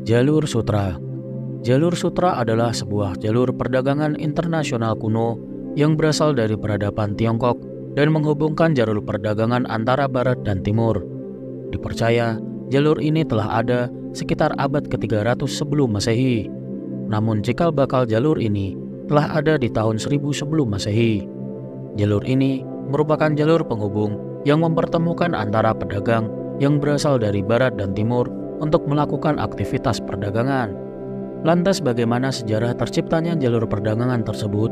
Jalur Sutra. Jalur Sutra adalah sebuah jalur perdagangan internasional kuno yang berasal dari peradaban Tiongkok dan menghubungkan jalur perdagangan antara Barat dan Timur. Dipercaya, jalur ini telah ada sekitar abad ke-300 sebelum Masehi. Namun cikal bakal jalur ini telah ada di tahun 1000 sebelum Masehi. Jalur ini merupakan jalur penghubung yang mempertemukan antara pedagang yang berasal dari Barat dan Timur untuk melakukan aktivitas perdagangan. Lantas bagaimana sejarah terciptanya jalur perdagangan tersebut?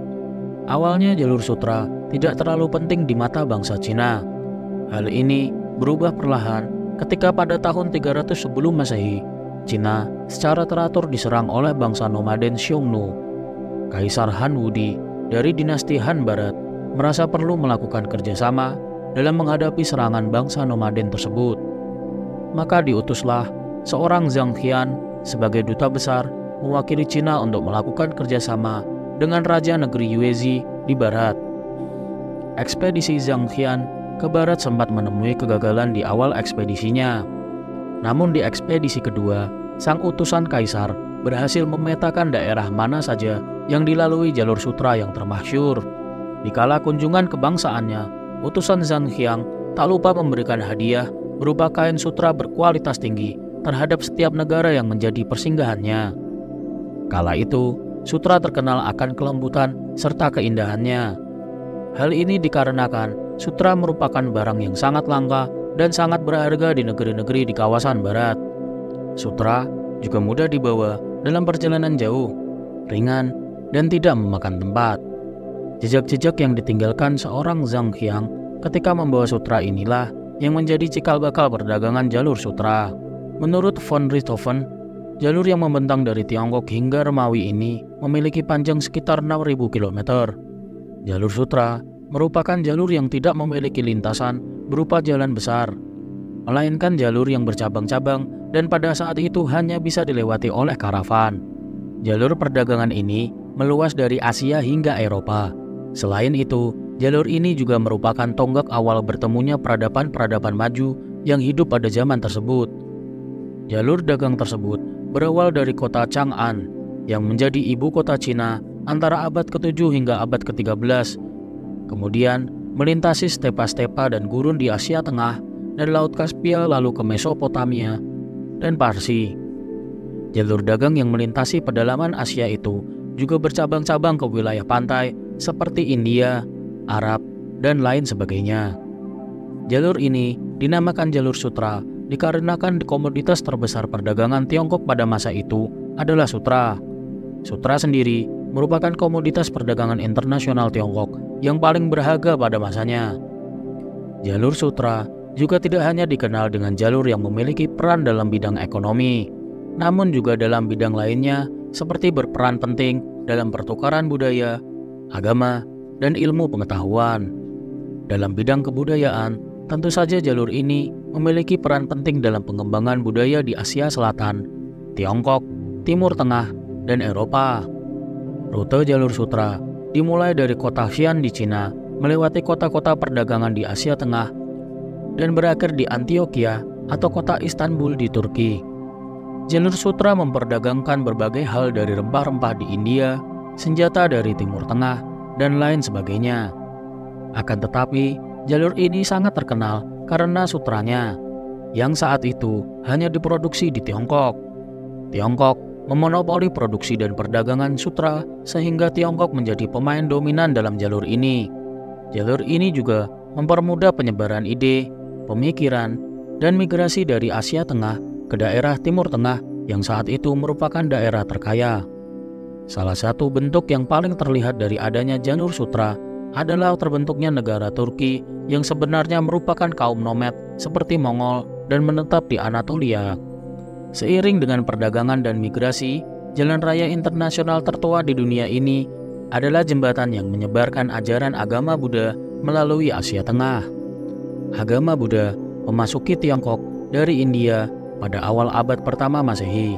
Awalnya jalur sutra tidak terlalu penting di mata bangsa Cina. Hal ini berubah perlahan ketika pada tahun 300 sebelum Masehi, Cina secara teratur diserang oleh bangsa nomaden Xiongnu. Kaisar Han Wudi dari dinasti Han Barat merasa perlu melakukan kerjasama dalam menghadapi serangan bangsa nomaden tersebut. Maka diutuslah seorang Zhang Qian sebagai duta besar mewakili Cina untuk melakukan kerjasama dengan Raja Negeri Yuezhi di Barat. Ekspedisi Zhang Qian ke Barat sempat menemui kegagalan di awal ekspedisinya. Namun di ekspedisi kedua, sang utusan kaisar berhasil memetakan daerah mana saja yang dilalui jalur sutra yang termasyhur. Dikala kunjungan kebangsaannya, utusan Zhang Qian tak lupa memberikan hadiah berupa kain sutra berkualitas tinggi terhadap setiap negara yang menjadi persinggahannya. Kala itu, sutra terkenal akan kelembutan serta keindahannya. Hal ini dikarenakan sutra merupakan barang yang sangat langka dan sangat berharga di negeri-negeri di kawasan barat. Sutra juga mudah dibawa dalam perjalanan jauh, ringan, dan tidak memakan tempat. Jejak-jejak yang ditinggalkan seorang Zhang Qian ketika membawa sutra inilah yang menjadi cikal bakal perdagangan jalur sutra. Menurut von Richthofen, jalur yang membentang dari Tiongkok hingga Romawi ini memiliki panjang sekitar 6.000 km. Jalur sutra merupakan jalur yang tidak memiliki lintasan berupa jalan besar, melainkan jalur yang bercabang-cabang dan pada saat itu hanya bisa dilewati oleh karavan. Jalur perdagangan ini meluas dari Asia hingga Eropa. Selain itu, jalur ini juga merupakan tonggak awal bertemunya peradaban-peradaban maju yang hidup pada zaman tersebut. Jalur dagang tersebut berawal dari kota Chang'an yang menjadi ibu kota Cina antara abad ke-7 hingga abad ke-13. Kemudian melintasi stepa-stepa dan gurun di Asia Tengah dan Laut Kaspia lalu ke Mesopotamia dan Parsi. Jalur dagang yang melintasi pedalaman Asia itu juga bercabang-cabang ke wilayah pantai seperti India, Arab, dan lain sebagainya. Jalur ini dinamakan jalur sutra dikarenakan komoditas terbesar perdagangan Tiongkok pada masa itu adalah sutra. Sutra sendiri merupakan komoditas perdagangan internasional Tiongkok yang paling berharga pada masanya. Jalur sutra juga tidak hanya dikenal dengan jalur yang memiliki peran dalam bidang ekonomi, namun juga dalam bidang lainnya seperti berperan penting dalam pertukaran budaya, agama, dan ilmu pengetahuan. Dalam bidang kebudayaan, tentu saja jalur ini memiliki peran penting dalam pengembangan budaya di Asia Selatan, Tiongkok, Timur Tengah, dan Eropa. Rute jalur sutra dimulai dari kota Xi'an di Cina, melewati kota-kota perdagangan di Asia Tengah, dan berakhir di Antioquia atau kota Istanbul di Turki. Jalur sutra memperdagangkan berbagai hal dari rempah-rempah di India, senjata dari Timur Tengah, dan lain sebagainya. Akan tetapi, jalur ini sangat terkenal karena sutranya, yang saat itu hanya diproduksi di Tiongkok. Tiongkok memonopoli produksi dan perdagangan sutra sehingga Tiongkok menjadi pemain dominan dalam jalur ini. Jalur ini juga mempermudah penyebaran ide, pemikiran, dan migrasi dari Asia Tengah ke daerah Timur Tengah yang saat itu merupakan daerah terkaya. Salah satu bentuk yang paling terlihat dari adanya jalur sutra adalah terbentuknya negara Turki yang sebenarnya merupakan kaum nomad seperti Mongol dan menetap di Anatolia. Seiring dengan perdagangan dan migrasi, jalan raya internasional tertua di dunia ini adalah jembatan yang menyebarkan ajaran agama Buddha melalui Asia Tengah. Agama Buddha memasuki Tiongkok dari India pada awal abad pertama Masehi.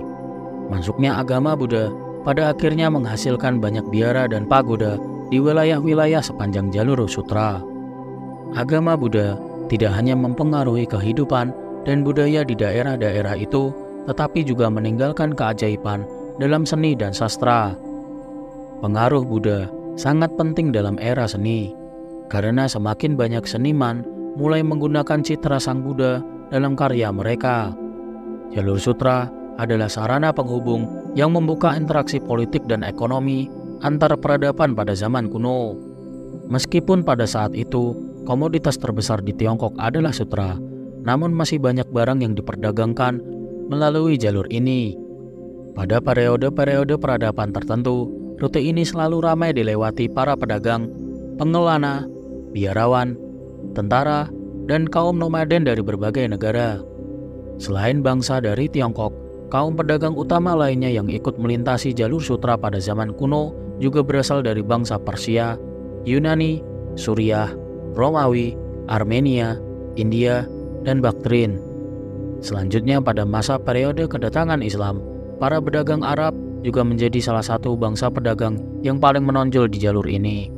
Masuknya agama Buddha pada akhirnya menghasilkan banyak biara dan pagoda di wilayah-wilayah sepanjang jalur sutra. Agama Buddha tidak hanya mempengaruhi kehidupan dan budaya di daerah-daerah itu, tetapi juga meninggalkan keajaiban dalam seni dan sastra. Pengaruh Buddha sangat penting dalam era seni, karena semakin banyak seniman mulai menggunakan citra Sang Buddha dalam karya mereka. Jalur sutra adalah sarana penghubung yang membuka interaksi politik dan ekonomi antar peradaban pada zaman kuno. Meskipun pada saat itu komoditas terbesar di Tiongkok adalah sutra, namun masih banyak barang yang diperdagangkan melalui jalur ini. Pada periode-periode peradaban tertentu, rute ini selalu ramai dilewati para pedagang, pengelana, biarawan, tentara, dan kaum nomaden dari berbagai negara. Selain bangsa dari Tiongkok, kaum pedagang utama lainnya yang ikut melintasi jalur sutra pada zaman kuno juga berasal dari bangsa Persia, Yunani, Suriah, Romawi, Armenia, India, dan Baktrin. Selanjutnya pada masa periode kedatangan Islam, para pedagang Arab juga menjadi salah satu bangsa pedagang yang paling menonjol di jalur ini.